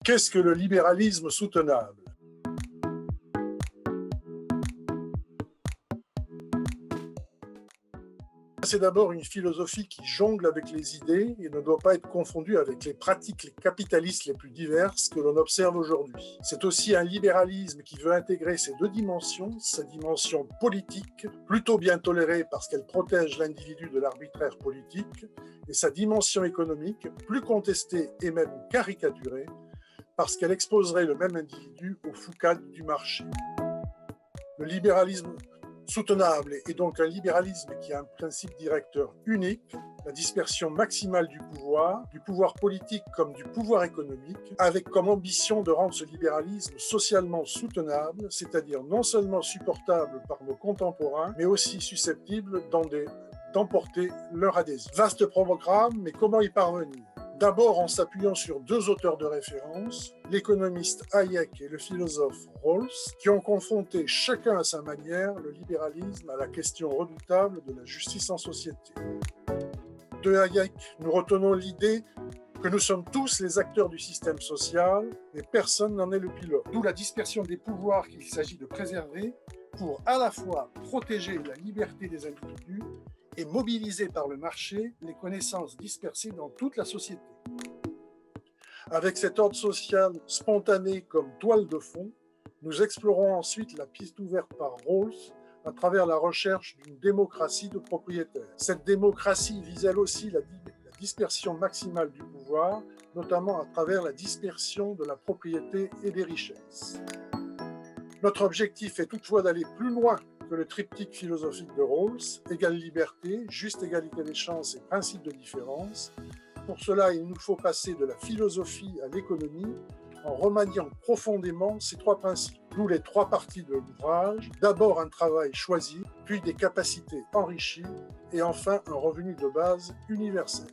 Qu'est-ce que le libéralisme soutenable? C'est d'abord une philosophie qui jongle avec les idées et ne doit pas être confondue avec les pratiques capitalistes les plus diverses que l'on observe aujourd'hui. C'est aussi un libéralisme qui veut intégrer ces deux dimensions, sa dimension politique, plutôt bien tolérée parce qu'elle protège l'individu de l'arbitraire politique, et sa dimension économique, plus contestée et même caricaturée, parce qu'elle exposerait le même individu aux foucades du marché. Le libéralisme soutenable est donc un libéralisme qui a un principe directeur unique, la dispersion maximale du pouvoir politique comme du pouvoir économique, avec comme ambition de rendre ce libéralisme socialement soutenable, c'est-à-dire non seulement supportable par nos contemporains, mais aussi susceptible d'emporter leur adhésion. Vaste programme, mais comment y parvenir? D'abord en s'appuyant sur deux auteurs de référence, l'économiste Hayek et le philosophe Rawls, qui ont confronté chacun à sa manière le libéralisme à la question redoutable de la justice en société. De Hayek, nous retenons l'idée que nous sommes tous les acteurs du système social, mais personne n'en est le pilote. D'où la dispersion des pouvoirs qu'il s'agit de préserver pour à la fois protéger la liberté des individus et mobiliser par le marché les connaissances dispersées dans toute la société. Avec cet ordre social spontané comme toile de fond, nous explorons ensuite la piste ouverte par Rawls à travers la recherche d'une démocratie de propriétaires. Cette démocratie vise elle aussi la dispersion maximale du pouvoir, notamment à travers la dispersion de la propriété et des richesses. Notre objectif est toutefois d'aller plus loin que le triptyque philosophique de Rawls, égale liberté, juste égalité des chances et principe de différence. Pour cela, il nous faut passer de la philosophie à l'économie en remaniant profondément ces trois principes. D'où les trois parties de l'ouvrage, d'abord un travail choisi, puis des capacités enrichies et enfin un revenu de base universel.